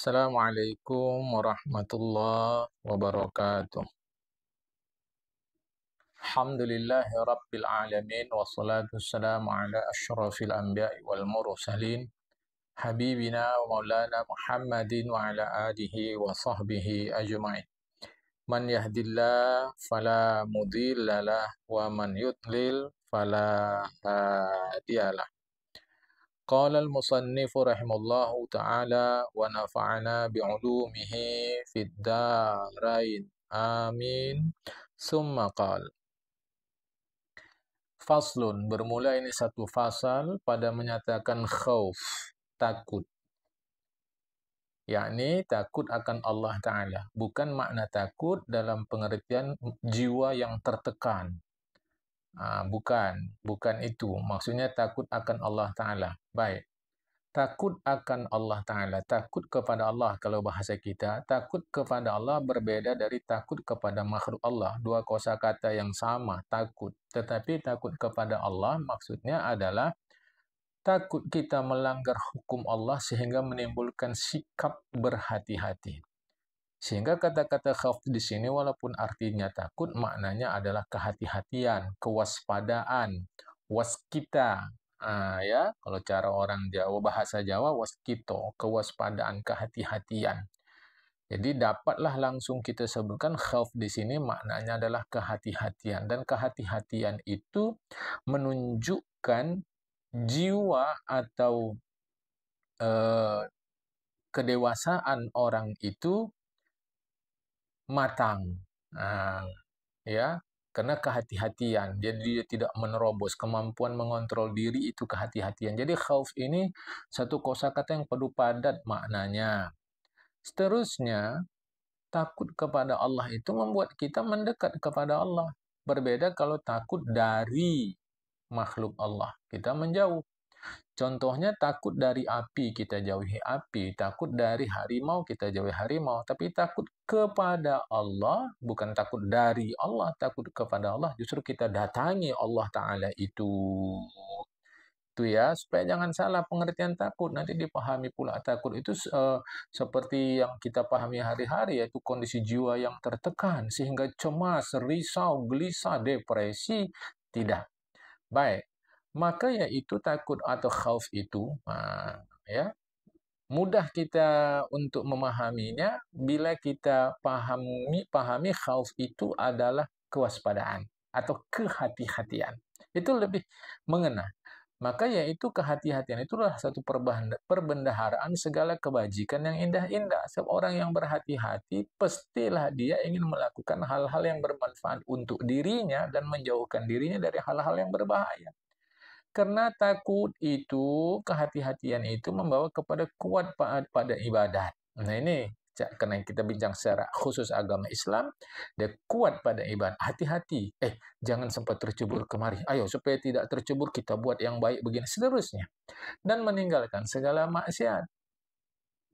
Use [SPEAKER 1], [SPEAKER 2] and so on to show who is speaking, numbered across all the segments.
[SPEAKER 1] Assalamualaikum warahmatullahi wabarakatuh. Alhamdulillahi rabbil alamin wassalatu wassalamu ala asyrafil anbiya'i wal mursalin habibina wa maulana Muhammadin wa ala alihi wa sahbihi ajma'in. Man yahdillah fala mudhillalah wa man yudlil fala hadiyalah. قال المصنف رحمه الله تعالى ونفعنا بعلومه في الدارين آمين ثم قال Faslun, bermula ini satu fasal pada menyatakan khauf, takut, yakni takut akan Allah Ta'ala, bukan makna takut dalam pengertian jiwa yang tertekan. Bukan itu. Maksudnya takut akan Allah Ta'ala. Baik. Takut akan Allah Ta'ala, takut kepada Allah kalau bahasa kita. Takut kepada Allah berbeda dari takut kepada makhluk Allah. Dua kosakata yang sama, takut. Tetapi takut kepada Allah maksudnya adalah takut kita melanggar hukum Allah sehingga menimbulkan sikap berhati-hati. Sehingga kata-kata khauf di sini walaupun artinya takut, maknanya adalah kehati-hatian, kewaspadaan, waskita. Ya, kalau cara orang Jawa, bahasa Jawa, waskito, kewaspadaan, kehati-hatian. Jadi dapatlah langsung kita sebutkan khauf di sini maknanya adalah kehati-hatian, dan kehati-hatian itu menunjukkan jiwa atau kedewasaan orang itu matang, ya, karena kehati-hatian. Jadi dia tidak menerobos, kemampuan mengontrol diri itu kehati-hatian. Jadi khauf ini satu kosakata yang penuh padat maknanya. Seterusnya, takut kepada Allah itu membuat kita mendekat kepada Allah. Berbeda kalau takut dari makhluk Allah, kita menjauh. Contohnya takut dari api, kita jauhi api. Takut dari harimau, kita jauhi harimau. Tapi takut kepada Allah, bukan takut dari Allah, takut kepada Allah. Justru kita datangi Allah Ta'ala itu. Itu ya, supaya jangan salah pengertian takut. Nanti dipahami pula takut itu seperti yang kita pahami hari-hari, yaitu kondisi jiwa yang tertekan, sehingga cemas, risau, gelisah, depresi. Tidak. Baik. Maka yaitu takut atau khauf itu, ya, mudah kita untuk memahaminya bila kita pahami khauf itu adalah kewaspadaan atau kehati-hatian. Itu lebih mengena. Maka yaitu kehati-hatian itulah satu perbendaharaan segala kebajikan yang indah-indah. Seorang yang berhati-hati, pastilah dia ingin melakukan hal-hal yang bermanfaat untuk dirinya dan menjauhkan dirinya dari hal-hal yang berbahaya. Karena takut itu, kehati-hatian itu membawa kepada kuat pada ibadat. Nah ini, karena kita bincang secara khusus agama Islam, dia kuat pada ibadat. Hati-hati, jangan sempat tercebur kemari. Ayo, supaya tidak tercebur, kita buat yang baik begini, seterusnya. Dan meninggalkan segala maksiat.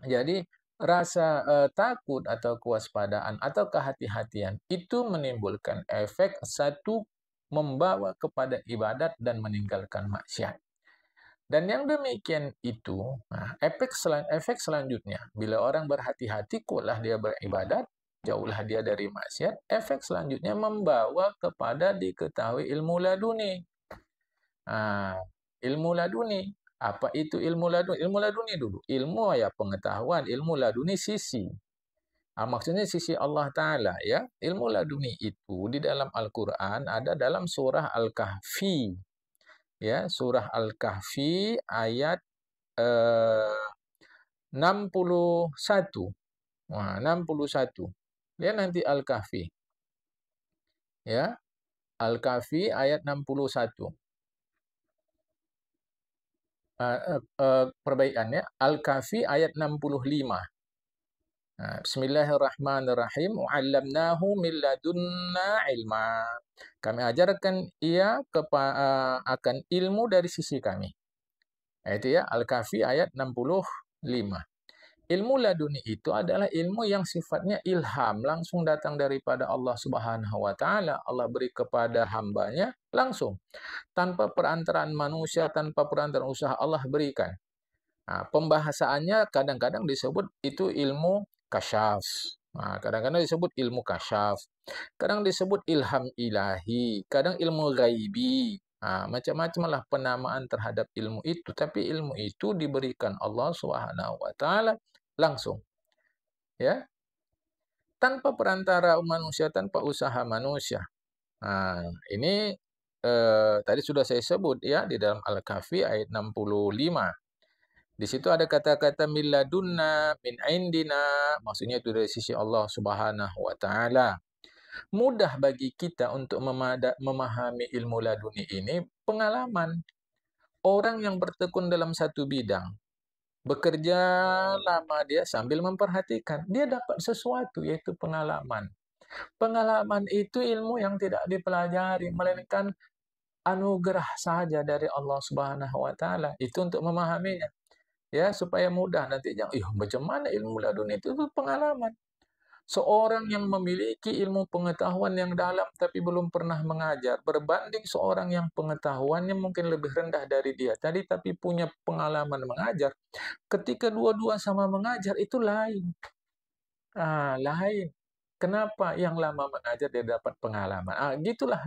[SPEAKER 1] Jadi, rasa takut atau kewaspadaan atau kehati-hatian itu menimbulkan efek satu, membawa kepada ibadat dan meninggalkan maksiat. Dan yang demikian itu, efek selanjutnya, bila orang berhati-hati, kuatlah dia beribadat, jauhlah dia dari maksiat, efek selanjutnya membawa kepada diketahui ilmu laduni. Ilmu laduni. Apa itu ilmu laduni? Ilmu laduni dulu. Ilmu ya pengetahuan, ilmu laduni sisi. Maksudnya sisi Allah Ta'ala, ya. Ilmu laduni itu di dalam Al-Quran ada dalam surah Al-Kahfi. Ya, surah Al-Kahfi ayat 61. 61. Lihat nanti Al-Kahfi. Ya, Al-Kahfi ayat 61. Perbaikannya, Al-Kahfi ayat 65. Bismillahirrahmanirrahim. Wa'allamnahu min ladunna ilma. Kami ajarkan ia akan ilmu dari sisi kami. Itu ya, Al-Kahfi ayat 65. Ilmu laduni itu adalah ilmu yang sifatnya ilham, langsung datang daripada Allah Subhanahu wa Ta'ala. Allah beri kepada hambanya langsung, tanpa perantaraan manusia, tanpa perantaraan usaha, Allah berikan. Pembahasaannya kadang-kadang disebut itu ilmu kasyaf. Kadang-kadang disebut ilmu kasyaf. Kadang disebut ilham ilahi, kadang ilmu ghaibi. Macam-macam lah penamaan terhadap ilmu itu. Tapi ilmu itu diberikan Allah Subhanahu wa taala langsung, ya, tanpa perantara manusia, tanpa usaha manusia. Ini tadi sudah saya sebut ya di dalam Al-Kahfi ayat 65. Di situ ada kata-kata min ladunna, min indina, maksudnya itu dari sisi Allah Subhanahu wa taala. Mudah bagi kita untuk memahami ilmu laduni ini pengalaman. Orang yang bertekun dalam satu bidang, bekerja lama dia sambil memperhatikan, dia dapat sesuatu yaitu pengalaman. Pengalaman itu ilmu yang tidak dipelajari, melainkan anugerah saja dari Allah Subhanahu wa taala. Itu untuk memahaminya. Ya, supaya mudah nanti jangan, macam mana ilmu laduni itu pengalaman. Seorang yang memiliki ilmu pengetahuan yang dalam tapi belum pernah mengajar, berbanding seorang yang pengetahuannya mungkin lebih rendah dari dia tadi tapi punya pengalaman mengajar. Ketika dua-dua sama mengajar itu lain. Lain. Kenapa yang lama mengajar dia dapat pengalaman? Gitulah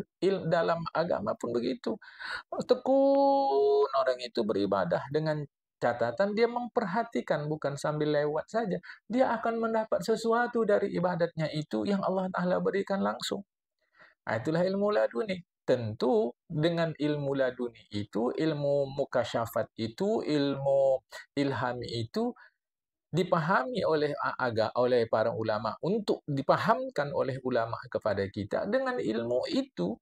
[SPEAKER 1] dalam agama pun begitu. Tekun orang itu beribadah dengan catatan dia memperhatikan, bukan sambil lewat saja. Dia akan mendapat sesuatu dari ibadatnya itu yang Allah Ta'ala berikan langsung. Itulah ilmu laduni. Tentu dengan ilmu laduni itu, ilmu mukasyafat itu, ilmu ilhami itu dipahami oleh para ulama, untuk dipahamkan oleh ulama kepada kita dengan ilmu itu.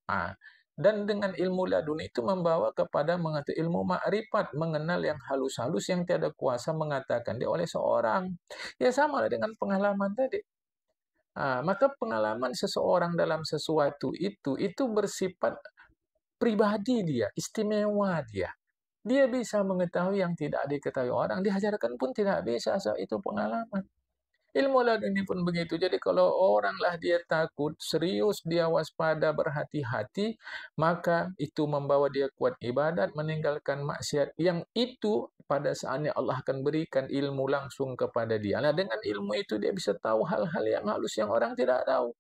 [SPEAKER 1] Dan dengan ilmu ladun itu membawa kepada mengetahui ilmu makrifat, mengenal yang halus-halus yang tiada kuasa mengatakan dia oleh seorang. Ya sama dengan pengalaman tadi. Maka pengalaman seseorang dalam sesuatu itu bersifat pribadi dia, istimewa dia. Dia bisa mengetahui yang tidak diketahui orang, diajarkan pun tidak bisa, itu pengalaman. Ilmu laduni pun begitu. Jadi kalau oranglah dia takut, serius dia waspada, berhati-hati, maka itu membawa dia kuat ibadat, meninggalkan maksiat. Yang itu pada saatnya Allah akan berikan ilmu langsung kepada dia. Nah, dengan ilmu itu dia bisa tahu hal-hal yang halus yang orang tidak tahu.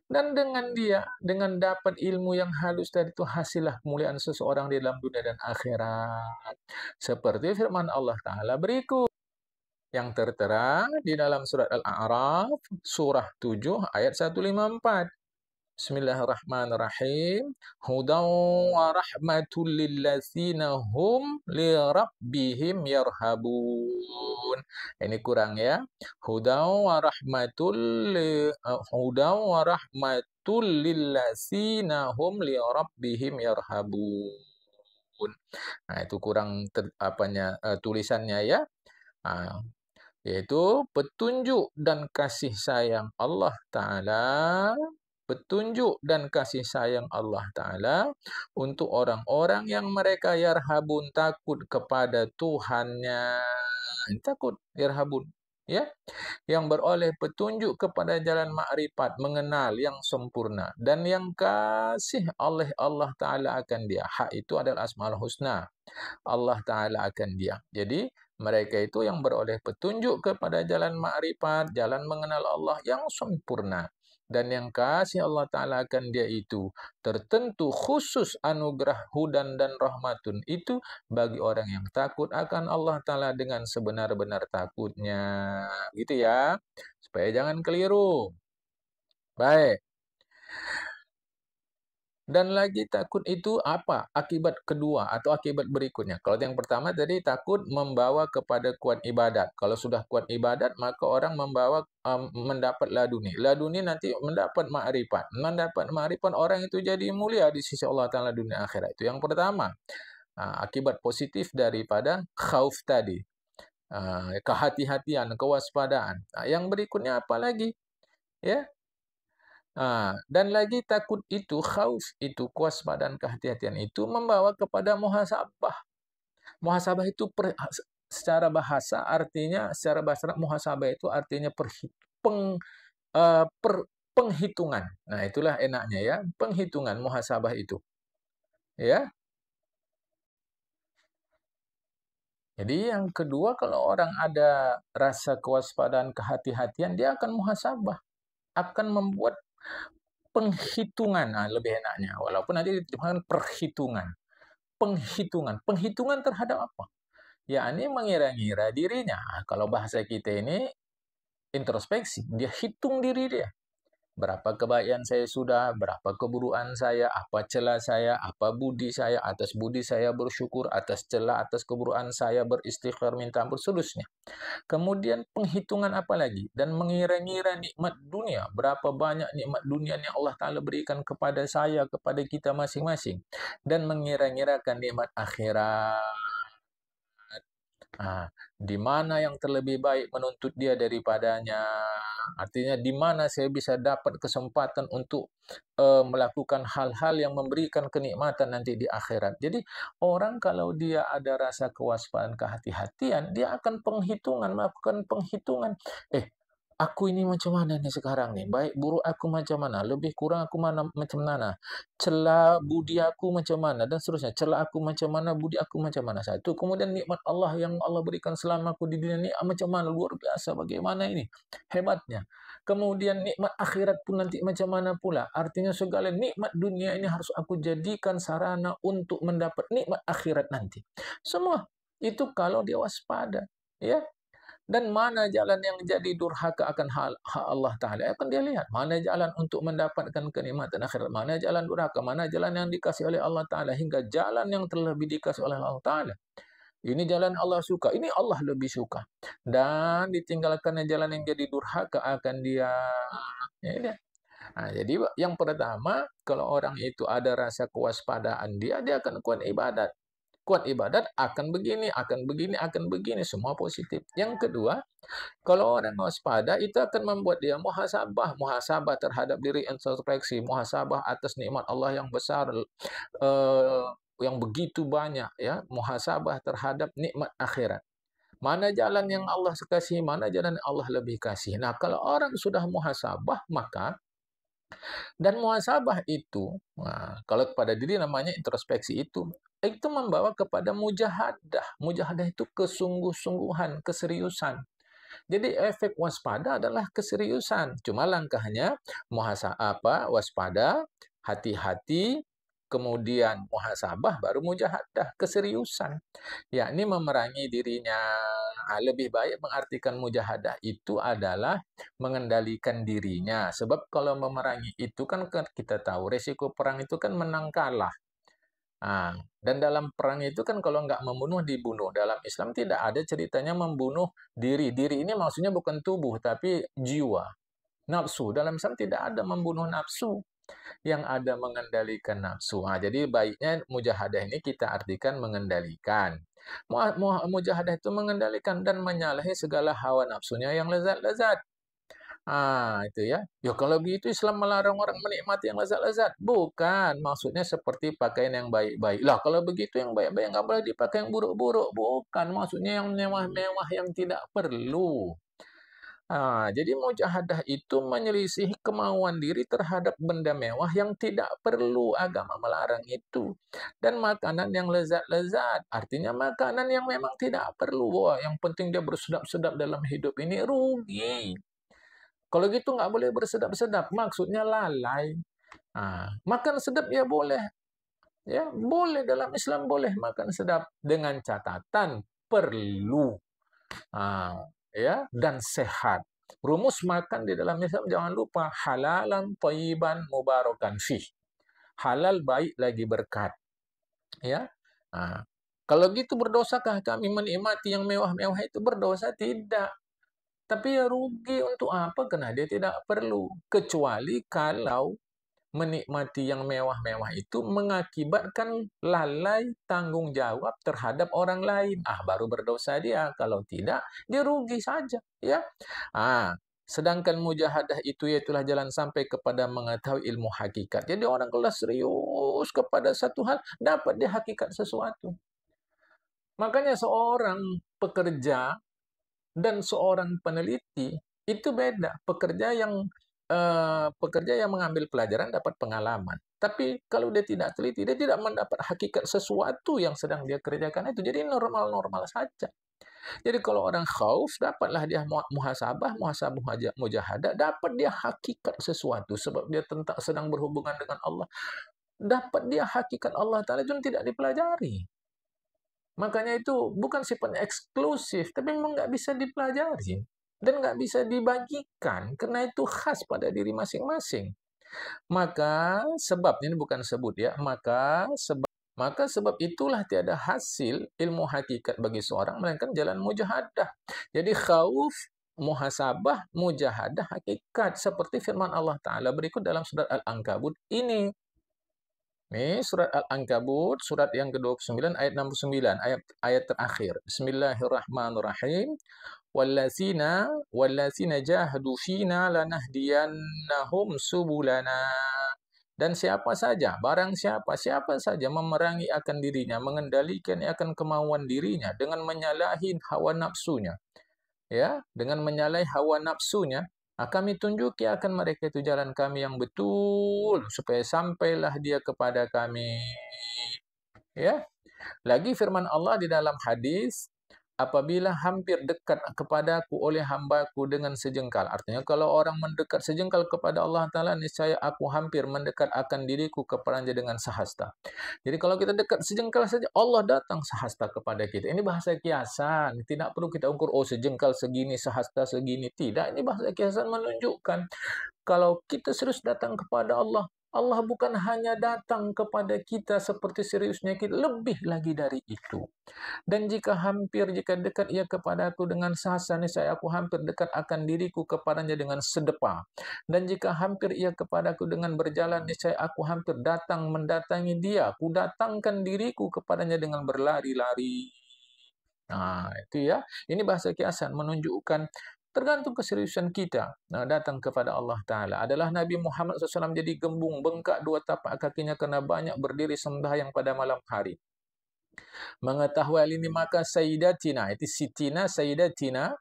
[SPEAKER 1] Dan dengan dapat ilmu yang halus tadi itu hasillah kemuliaan seseorang di dalam dunia dan akhirat. Seperti firman Allah Ta'ala berikut yang tertera di dalam surat Al-A'raf, surah 7, ayat 154. Bismillahirrahmanirrahim. Hudaw wa rahmatul lillazina hum li rabbihim yarhabun. Ini kurang ya. Hudaw wa rahmatul lillazina hum li rabbihim yarhabun. Itu kurang tulisannya ya. Yaitu petunjuk dan kasih sayang Allah Ta'ala, petunjuk dan kasih sayang Allah Ta'ala untuk orang-orang yang mereka yarhabun, takut kepada Tuhannya. Takut, yarhabun. Ya, yang beroleh petunjuk kepada jalan makrifat, mengenal yang sempurna, dan yang kasih oleh Allah Ta'ala akan dia. Hak itu adalah Asmaul Husna. Allah Ta'ala akan dia. Jadi, mereka itu yang beroleh petunjuk kepada jalan makrifat, jalan mengenal Allah yang sempurna. Dan yang kasih Allah Ta'ala akan dia itu tertentu khusus anugerah hudan dan rahmatun itu bagi orang yang takut akan Allah Ta'ala dengan sebenar-benar takutnya. Gitu ya. Supaya jangan keliru. Baik. Dan lagi takut itu apa? Akibat kedua atau akibat berikutnya. Kalau yang pertama tadi takut membawa kepada kuat ibadat. Kalau sudah kuat ibadat, maka orang mendapat laduni. Laduni nanti mendapat ma'rifat. Mendapat ma'rifat, orang itu jadi mulia di sisi Allah Ta'ala dunia akhirat. Itu yang pertama. Akibat positif daripada khauf tadi. Kehati-hatian, kewaspadaan. Yang berikutnya apa lagi? Ya, dan lagi takut itu, khauf itu, kewaspadaan, kehati-hatian itu membawa kepada muhasabah. Muhasabah itu secara bahasa muhasabah itu artinya penghitungan. Nah, itulah enaknya ya, penghitungan muhasabah itu. Ya. Jadi yang kedua, kalau orang ada rasa kewaspadaan, kehati-hatian, dia akan muhasabah, akan membuat penghitungan, lebih enaknya, walaupun nanti diterjemahkan perhitungan. Penghitungan terhadap apa? Yakni mengira-ngira dirinya. Kalau bahasa kita ini introspeksi, dia hitung diri dia. Berapa kebaikan saya sudah, berapa keburukan saya, apa celah saya, apa budi saya, atas budi saya bersyukur, atas celah, atas keburukan saya beristighfar, minta ampun, seterusnya. Kemudian penghitungan apa lagi? Dan mengira-ngira nikmat dunia, berapa banyak nikmat dunia yang Allah Ta'ala berikan kepada saya, kepada kita masing-masing. Dan mengira-ngirakan nikmat akhirat. Di mana yang terlebih baik menuntut dia daripadanya. Artinya di mana saya bisa dapat kesempatan untuk melakukan hal-hal yang memberikan kenikmatan nanti di akhirat. Jadi orang kalau dia ada rasa kewaspadaan, kehati-hatian, dia akan melakukan penghitungan. Aku ini macam mana nih sekarang nih? Baik buruk aku macam mana? Lebih kurang aku macam mana? Celah budi aku macam mana? Dan seterusnya. Celah aku macam mana? Budi aku macam mana? Satu. Kemudian nikmat Allah yang Allah berikan selama aku di dunia ini macam mana? Luar biasa. Bagaimana ini? Hebatnya. Kemudian nikmat akhirat pun nanti macam mana pula? Artinya segala nikmat dunia ini harus aku jadikan sarana untuk mendapat nikmat akhirat nanti. Semua itu kalau dia waspada. Ya, dan mana jalan yang jadi durhaka akan hak Allah Ta'ala, akan dia lihat. Mana jalan untuk mendapatkan kenikmatan akhirat, mana jalan durhaka, mana jalan yang dikasih oleh Allah Ta'ala, hingga jalan yang terlebih dikasih oleh Allah Ta'ala. Ini jalan Allah suka, ini Allah lebih suka. Dan ditinggalkannya jalan yang jadi durhaka akan dia. Ya, jadi yang pertama, kalau orang itu ada rasa kewaspadaan, dia akan kuat ibadat. Kuat ibadat akan begini, akan begini, akan begini, semua positif. Yang kedua, kalau orang waspada, itu akan membuat dia muhasabah terhadap diri, introspeksi, muhasabah atas nikmat Allah yang besar, yang begitu banyak, ya, muhasabah terhadap nikmat akhirat. Mana jalan yang Allah kasih, mana jalan yang Allah lebih kasih. Nah, kalau orang sudah muhasabah, maka dan muhasabah itu, kalau kepada diri namanya introspeksi itu membawa kepada mujahadah. Mujahadah itu kesungguh-sungguhan, keseriusan. Jadi efek waspada adalah keseriusan. Cuma langkahnya waspada, hati-hati, kemudian muhasabah, baru mujahadah, keseriusan. Yakni memerangi dirinya. Lebih baik mengartikan mujahadah itu adalah mengendalikan dirinya. Sebab kalau memerangi itu kan kita tahu resiko perang itu kan menang kalah. Dan dalam perang itu kan kalau nggak membunuh, dibunuh. Dalam Islam tidak ada ceritanya membunuh diri. Diri ini maksudnya bukan tubuh, tapi jiwa. Nafsu. Dalam Islam tidak ada membunuh nafsu. Yang ada mengendalikan nafsu. Jadi baiknya mujahadah ini kita artikan mengendalikan. Mujahadah itu mengendalikan dan menyalahi segala hawa nafsunya yang lezat-lezat. Itu ya. Ya kalau begitu Islam melarang orang menikmati yang lezat-lezat. Bukan, maksudnya seperti pakaian yang baik-baik. Lah kalau begitu yang baik-baik nggak boleh dipakai yang buruk-buruk. Bukan, maksudnya yang mewah-mewah yang tidak perlu. Jadi mujahadah itu menyelisih kemauan diri terhadap benda mewah yang tidak perlu. Agama melarang itu. Dan makanan yang lezat-lezat, artinya makanan yang memang tidak perlu. Wah, yang penting dia bersedap-sedap dalam hidup ini, rugi. Kalau gitu nggak boleh bersedap-sedap, maksudnya lalai. Makan sedap ya boleh. Ya, boleh dalam Islam boleh makan sedap dengan catatan perlu. Ya, dan sehat. Rumus makan di dalam Islam jangan lupa halalan thayyiban mubarakan fih. Halal, baik lagi berkat. Ya. Kalau gitu berdosakah kami menikmati yang mewah-mewah itu? Berdosa tidak. Tapi ya rugi untuk apa? Karena dia tidak perlu. Kecuali kalau menikmati yang mewah-mewah itu mengakibatkan lalai tanggung jawab terhadap orang lain. Baru berdosa dia. Kalau tidak, dia rugi saja. Ya. Sedangkan mujahadah itu yaitulah jalan sampai kepada mengetahui ilmu hakikat. Jadi orang kalau serius kepada satu hal, dapat dia hakikat sesuatu. Makanya seorang pekerja dan seorang peneliti itu beda. Pekerja yang pekerja yang mengambil pelajaran dapat pengalaman. Tapi kalau dia tidak teliti, dia tidak mendapat hakikat sesuatu yang sedang dia kerjakan itu. Jadi normal-normal saja. Jadi kalau orang khauf, dapatlah dia muhasabah, mujahadah, dapat dia hakikat sesuatu sebab dia sedang berhubungan dengan Allah. Dapat dia hakikat Allah Ta'ala itu tidak dipelajari. Makanya itu bukan sifatnya eksklusif, tapi memang nggak bisa dipelajari. Dan nggak bisa dibagikan, karena itu khas pada diri masing-masing. Maka sebab, ini bukan sebut ya, maka sebab itulah tiada hasil ilmu hakikat bagi seorang, melainkan jalan mujahadah. Jadi khauf, muhasabah, mujahadah, hakikat. Seperti firman Allah Ta'ala berikut dalam surat Al-Ankabut ini. Ini surat Al-Ankabut, surat yang ke-29, ayat 69, ayat terakhir. Bismillahirrahmanirrahim. Wallazina jahadu fina lanahdiyannahum subulana. Dan siapa saja, barang siapa saja memerangi akan dirinya, mengendalikan akan kemauan dirinya dengan menyalahi hawa nafsunya. Ya, dengan menyalahi hawa nafsunya, kami tunjuki akan mereka itu jalan kami yang betul supaya sampailah dia kepada kami. Ya. Lagi firman Allah di dalam hadis, apabila hampir dekat kepadaku oleh hambaku dengan sejengkal. Artinya kalau orang mendekat sejengkal kepada Allah Ta'ala, niscaya aku hampir mendekat akan diriku kepadanya dengan sehasta. Jadi kalau kita dekat sejengkal saja, Allah datang sehasta kepada kita. Ini bahasa kiasan. Tidak perlu kita ukur, oh sejengkal segini, sehasta segini. Tidak, ini bahasa kiasan menunjukkan kalau kita serius datang kepada Allah, Allah bukan hanya datang kepada kita seperti seriusnya kita, lebih lagi dari itu. Dan jika dekat ia kepadaku dengan sahasa, niscaya aku hampir dekat akan diriku kepadanya dengan sedepa. Dan jika hampir ia kepadaku dengan berjalan, niscaya aku hampir mendatangi dia. Aku datangkan diriku kepadanya dengan berlari-lari. Nah, itu ya. Ini bahasa kiasan menunjukkan tergantung keseriusan kita datang kepada Allah Ta'ala. Adalah Nabi Muhammad SAW jadi gembung, bengkak dua tapak kakinya karena banyak berdiri sembahyang pada malam hari. Mengetahui hal ini maka Sayyidatina, itu Sitina, Sayyidatina,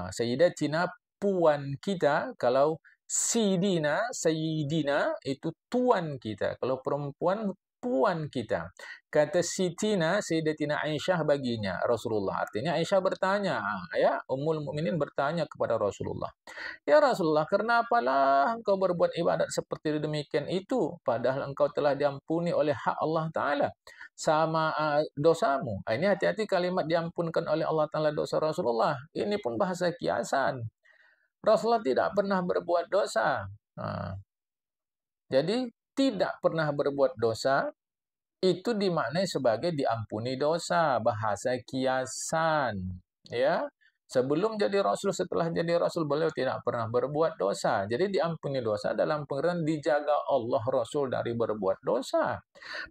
[SPEAKER 1] Sayyidatina puan kita. Kalau Sidina, Sayyidina itu tuan kita. Kalau perempuan, puan kita. Kata Sitina, Sayyidatina Aisyah baginya Rasulullah. Artinya Aisyah bertanya, ya, Ummul Mukminin bertanya kepada Rasulullah, ya Rasulullah, kenapalah engkau berbuat ibadat seperti demikian itu, padahal engkau telah diampuni oleh hak Allah Ta'ala sama dosamu. Ini hati-hati kalimat diampunkan oleh Allah Ta'ala dosa Rasulullah. Ini pun bahasa kiasan. Rasulullah tidak pernah berbuat dosa. Jadi tidak pernah berbuat dosa itu dimaknai sebagai diampuni dosa, bahasa kiasan. Ya, sebelum jadi Rasul, setelah jadi Rasul, beliau tidak pernah berbuat dosa. Jadi diampuni dosa dalam pengertian dijaga Allah Rasul dari berbuat dosa.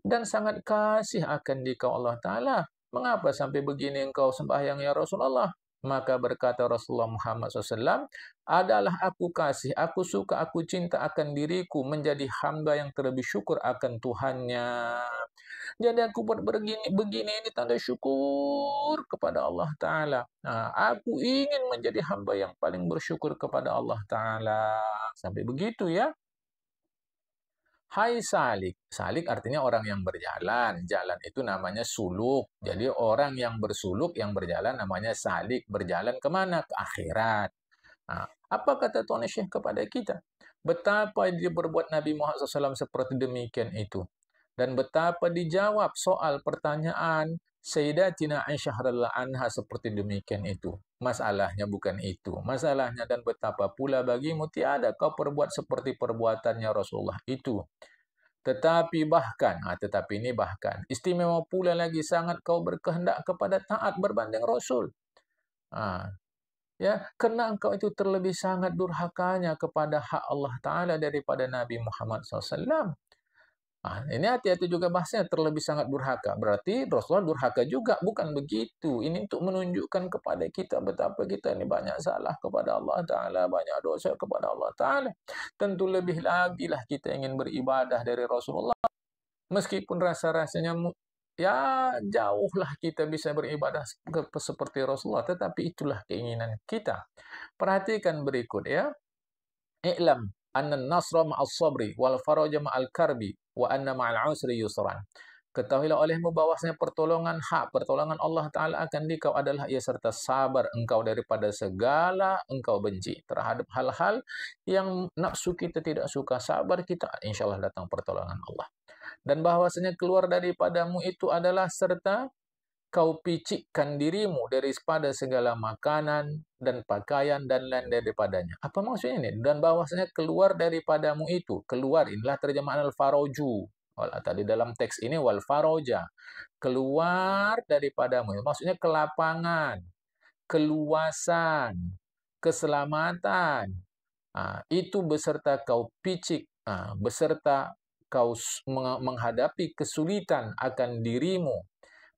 [SPEAKER 1] Dan sangat kasih akan dikau Allah Ta'ala. Mengapa sampai begini engkau sembahyang ya Rasulullah? Maka berkata Rasulullah Muhammad SAW, adalah aku kasih, aku suka, aku cinta akan diriku menjadi hamba yang terlebih syukur akan Tuhannya. Jadi aku buat begini ini tanda syukur kepada Allah Ta'ala. Nah, aku ingin menjadi hamba yang paling bersyukur kepada Allah Ta'ala. Sampai begitu ya. Hai Salik. Salik artinya orang yang berjalan. Jalan itu namanya suluk. Jadi orang yang bersuluk, yang berjalan namanya salik. Berjalan kemana? Ke akhirat. Nah, apa kata Tuhan Syekh kepada kita? Betapa dia berbuat Nabi Muhammad SAW seperti demikian itu. Dan betapa dijawab soal pertanyaan Sayyidatina Aisyah radhiyallahu anha seperti demikian itu. Masalahnya bukan itu. Masalahnya dan betapa pula bagimu tiada kau perbuat seperti perbuatannya Rasulullah itu. Tetapi ini bahkan istimewa pula lagi sangat kau berkehendak kepada taat berbanding Rasul. Ya, karena engkau itu terlebih sangat durhakanya kepada hak Allah Ta'ala daripada Nabi Muhammad SAW. Ini hati-hati juga bahasanya terlebih sangat durhaka. Berarti Rasulullah durhaka juga. Bukan begitu. Ini untuk menunjukkan kepada kita betapa kita ini banyak salah kepada Allah Ta'ala. Banyak dosa kepada Allah Ta'ala. Tentu lebih lagi lah kita ingin beribadah dari Rasulullah. Meskipun rasa-rasanya ya jauhlah kita bisa beribadah seperti Rasulullah. Tetapi itulah keinginan kita. Perhatikan berikut ya. I'lam anna nasra ma'as sabri wal faraja ma'al karbi wa anna ma'al usri yusran. Ketahuilah olehmu bahwasanya pertolongan hak, pertolongan Allah Ta'ala akan dikau adalah ia serta sabar engkau daripada segala engkau benci. Terhadap hal-hal yang nafsu kita tidak suka, sabar kita, insya Allah datang pertolongan Allah. Dan bahwasanya keluar daripadamu itu adalah serta kau picikkan dirimu daripada segala makanan dan pakaian dan lain daripadanya. Apa maksudnya ini? Dan bahwasanya keluar daripadamu itu, keluar, inilah terjemahan al-faraju. Tadi dalam teks ini wal faroja, keluar daripadamu. Maksudnya kelapangan, keluasan, keselamatan. Itu beserta kau picik, beserta kau menghadapi kesulitan akan dirimu,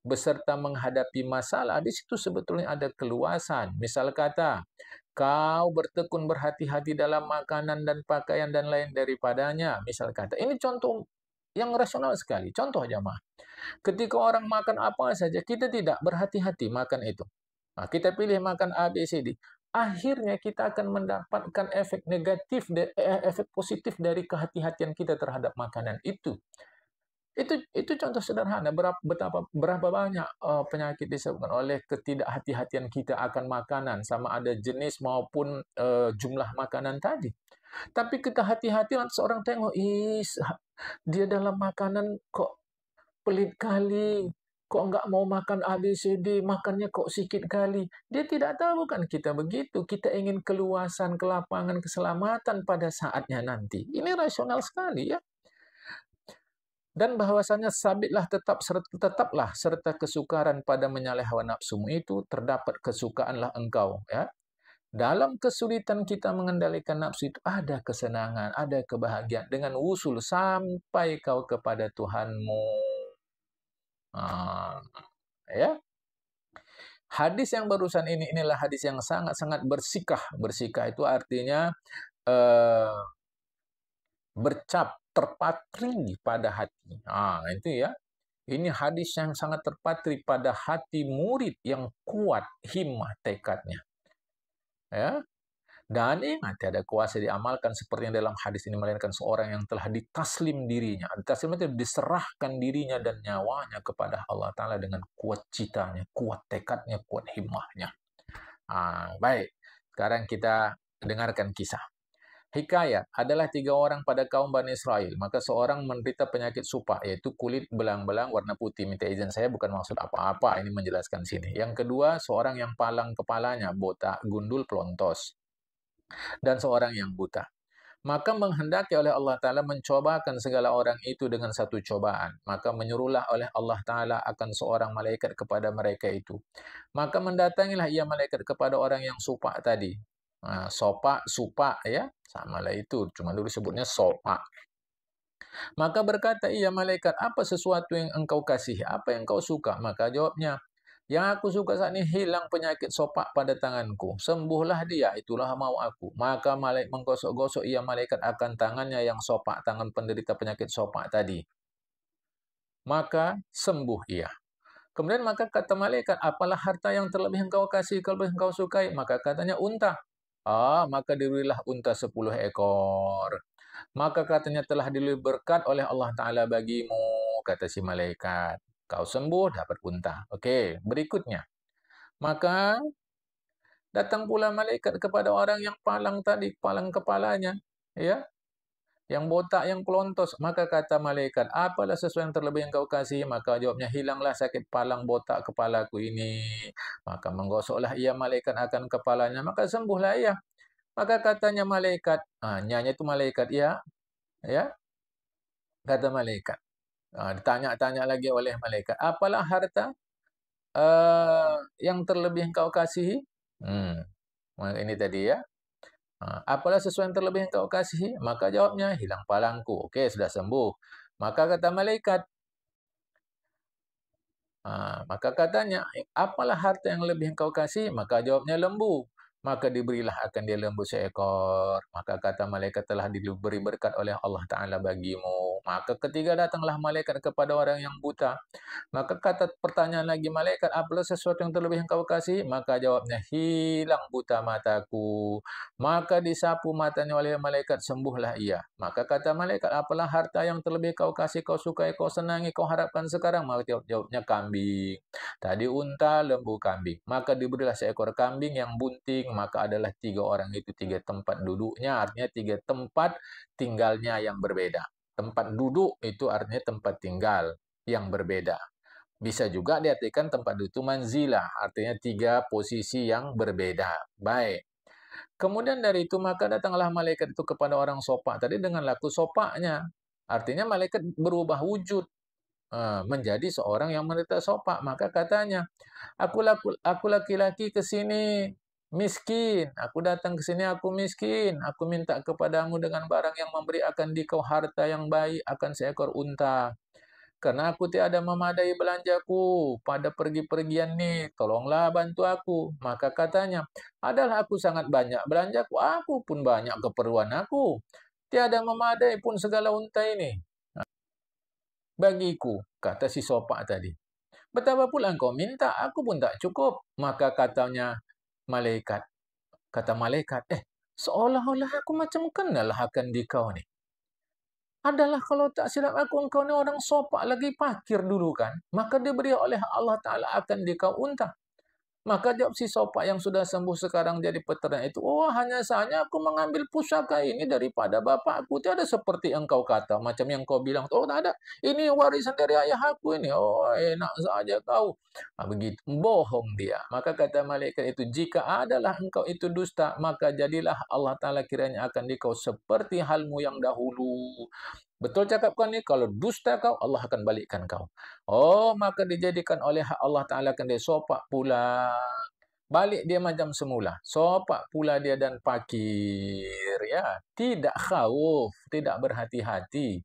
[SPEAKER 1] beserta menghadapi masalah. Di situ sebetulnya ada keluasan. Misal kata, kau bertekun berhati-hati dalam makanan dan pakaian dan lain daripadanya. Misal kata, ini contoh yang rasional sekali. Contoh jamaah. Ketika orang makan apa saja, kita tidak berhati-hati makan itu. Kita pilih makan A, B, C, D. Akhirnya kita akan mendapatkan efek negatif, efek positif dari kehati-hatian kita terhadap makanan itu. Itu contoh sederhana berapa banyak penyakit disebabkan oleh ketidakhati-hatian kita akan makanan, sama ada jenis maupun jumlah makanan tadi. Tapi kita hati-hatian seorang tengok, dia dalam makanan kok pelit kali, kok nggak mau makan A, B, C, D, makannya kok sikit kali. Dia tidak tahu kan kita begitu. Kita ingin keluasan, kelapangan, keselamatan pada saatnya nanti. Ini rasional sekali ya. Dan bahwasanya sabitlah tetaplah serta kesukaran pada menyaleh hawa nafsumu itu, terdapat kesukaanlah engkau ya. Dalam kesulitan kita mengendalikan nafsu itu ada kesenangan, ada kebahagiaan dengan wusul sampai kau kepada Tuhanmu. Ya. Hadis yang barusan inilah hadis yang sangat-sangat bersikah. Bersikah itu artinya bercap, terpatri pada hati. Itu ya. Ini hadis yang sangat terpatri pada hati murid yang kuat himmah tekadnya. Ya. Dan ingat, ada kuasa diamalkan seperti yang dalam hadis ini, melainkan seorang yang telah ditaslim dirinya. Ditaslim itu diserahkan dirinya dan nyawanya kepada Allah Ta'ala dengan kuat citanya, kuat tekadnya, kuat himmahnya. Baik, sekarang kita dengarkan kisah. Hikayat adalah 3 orang pada kaum Bani Israel. Maka seorang menderita penyakit supa, yaitu kulit belang-belang warna putih. Minta izin saya, bukan maksud apa-apa, ini menjelaskan sini. Yang kedua, seorang yang palang kepalanya, botak, gundul, pelontos. Dan seorang yang buta. Maka menghendaki oleh Allah Ta'ala mencobakan segala orang itu dengan satu cobaan. Maka menyuruhlah oleh Allah Ta'ala akan seorang malaikat kepada mereka itu. Maka mendatangilah ia malaikat kepada orang yang supa tadi. Supa ya, samalah itu. Cuma dulu sebutnya sopa. Maka berkata ia malaikat, apa sesuatu yang engkau kasihi? Apa yang engkau suka? Maka jawabnya, yang aku suka saat ini hilang penyakit sopak pada tanganku. Sembuhlah dia, itulah mau aku. Maka malaikat menggosok-gosok ia malaikat akan tangannya yang sopak, tangan penderita penyakit sopak tadi. Maka sembuh ia. Kemudian maka kata malaikat, apalah harta yang terlebih engkau kasih, terlebih engkau sukai? Maka katanya unta. Maka diberilah unta 10 ekor. Maka katanya telah diberi berkat oleh Allah Ta'ala bagimu, kata si malaikat. Kau sembuh, dapat unta. Oke, berikutnya. Maka datang pula malaikat kepada orang yang palang tadi, palang kepalanya. Ya, yang botak, yang pelontos. Maka kata malaikat, apalah sesuatu yang terlebih yang kau kasih? Maka jawabnya, hilanglah sakit palang botak kepalaku ini. Maka menggosoklah ia malaikat akan kepalanya. Maka sembuhlah ia. Maka katanya malaikat, nyanya itu malaikat, ya, kata malaikat. Ditanya-tanya lagi oleh malaikat, apalah harta yang terlebih engkau kasihi? Ini tadi ya. Apalah sesuatu yang terlebih engkau kasihi? Maka jawabnya, hilang palangku. Oke, sudah sembuh. Maka kata malaikat, maka katanya, apalah harta yang lebih engkau kasihi? Maka jawabnya lembu. maka diberilah akan dia lembu seekor. Maka kata malaikat, telah diberi berkat oleh Allah Ta'ala bagimu. Maka ketiga datanglah malaikat kepada orang yang buta. Maka kata pertanyaan lagi malaikat, apalah sesuatu yang terlebih engkau kasih? Maka jawabnya, hilang buta mataku. Maka disapu matanya oleh malaikat, sembuhlah ia. Maka kata malaikat, apalah harta yang terlebih kau kasih, kau sukai, kau senangi, kau harapkan sekarang? Maka jawabnya kambing. Tadi unta, lembu, kambing. Maka diberilah seekor kambing yang bunting. Maka adalah tiga orang itu tiga tempat duduknya, artinya tiga tempat tinggalnya yang berbeda. Tempat duduk itu artinya tempat tinggal yang berbeda. Bisa juga diartikan tempat duduk manzilah, artinya tiga posisi yang berbeda. Baik. Kemudian dari itu maka datanglah malaikat itu kepada orang sopak tadi dengan laku sopaknya. Artinya malaikat berubah wujud menjadi seorang yang menderita sopak. Maka katanya, aku laki-laki ke sini miskin. Aku datang ke sini aku miskin. Aku minta kepadamu dengan barang yang memberi akan dikau harta yang baik akan seekor unta. Karena aku tiada memadai belanjaku pada pergi-pergian ni, tolonglah bantu aku. Maka katanya, adalah aku sangat banyak belanjaku, aku pun banyak keperluan aku. Tiada memadai pun segala unta ini bagiku, kata si sopak tadi. Betapa pula engkau minta, aku pun tak cukup. Maka katanya malaikat, kata malaikat, seolah-olah aku macam kenal akan dikau ni. Adalah kalau tak silap aku, engkau ni orang sopak lagi pakir dulu kan. Maka diberi oleh Allah Ta'ala akan dikau unta. Maka jawab si sopak yang sudah sembuh sekarang jadi peternak itu, oh hanya saja aku mengambil pusaka ini daripada bapakku. Tiada seperti engkau kata, macam yang kau bilang, oh tak ada, ini warisan dari ayah aku ini. Oh enak saja kau. Begitu, bohong dia. Maka kata malaikat itu, jika adalah engkau itu dusta, maka jadilah Allah Ta'ala kiranya akan dikau seperti halmu yang dahulu. Betul cakap kau ni, kalau dusta kau, Allah akan balikkan kau. Oh, maka dijadikan oleh Allah Ta'ala kan dia sopak pula. Balik dia macam semula. Sopak pula dia dan pakir. Ya, tidak khauf, tidak berhati-hati.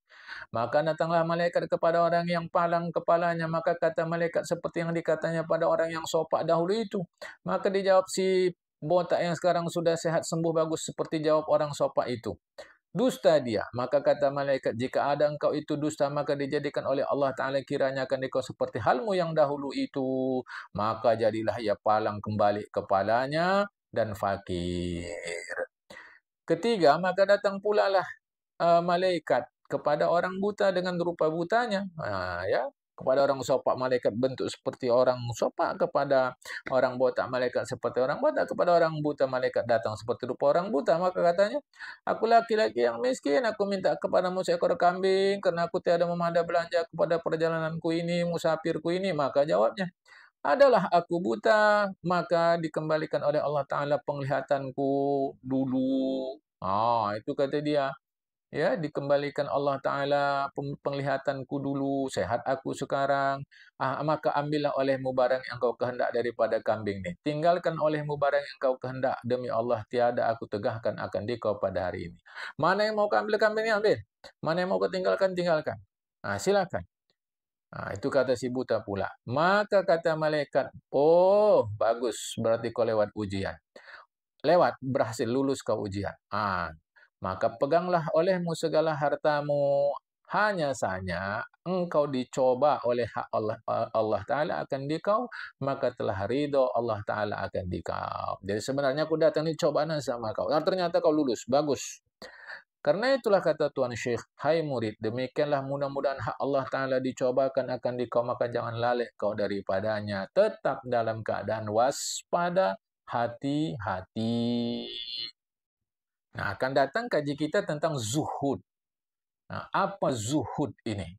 [SPEAKER 1] Maka datanglah malaikat kepada orang yang palang kepalanya. Maka kata malaikat seperti yang dikatanya pada orang yang sopak dahulu itu. Maka dijawab si botak yang sekarang sudah sehat sembuh bagus seperti jawab orang sopak itu. Dusta dia. Maka kata malaikat, jika ada engkau itu dusta, maka dijadikan oleh Allah Ta'ala kiranya akan dikau seperti halmu yang dahulu itu. Maka jadilah ia palang kembali kepalanya dan fakir. Ketiga, maka datang pula lah malaikat kepada orang buta dengan rupa butanya. Ya, kepada orang sopak malaikat bentuk seperti orang sopak, kepada orang botak malaikat seperti orang botak, kepada orang buta malaikat datang seperti rupa orang buta. Maka katanya, aku laki-laki yang miskin, aku minta kepadamu seekor kambing karena aku tiada memadai belanja kepada perjalananku ini, musafirku ini. Maka jawabnya, adalah aku buta, maka dikembalikan oleh Allah Ta'ala penglihatanku dulu. Itu kata dia. Ya, dikembalikan Allah Ta'ala penglihatanku dulu, sehat aku sekarang. Maka ambillah olehmu barang yang kau kehendak daripada kambing ni. Tinggalkan olehmu barang yang kau kehendak. Demi Allah, tiada aku tegahkan akan dikau pada hari ini. Mana yang mau kau ambil kambing ni, ambil. Mana yang mau kau tinggalkan, tinggalkan. Silakan. Itu kata si buta pula. Maka kata malaikat, oh bagus, berarti kau lewat ujian. Lewat, berhasil lulus kau ujian. Maka peganglah olehmu segala hartamu, hanya saja engkau dicoba oleh Allah Ta'ala akan dikau, maka telah ridho Allah Ta'ala akan dikau. Jadi sebenarnya aku datang ini cobaan sama kau. Ternyata kau lulus, bagus. Karena itulah kata Tuan Syekh, hai murid, demikianlah mudah-mudahan hak Allah Ta'ala dicobakan akan dikau, maka jangan lalai kau daripadanya. Tetap dalam keadaan waspada, hati-hati. Akan datang kaji kita tentang zuhud. Apa zuhud ini?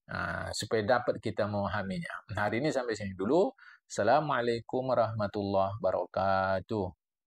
[SPEAKER 1] Supaya dapat kita memahaminya. Hari ini sampai sini dulu. Assalamualaikum warahmatullahi wabarakatuh.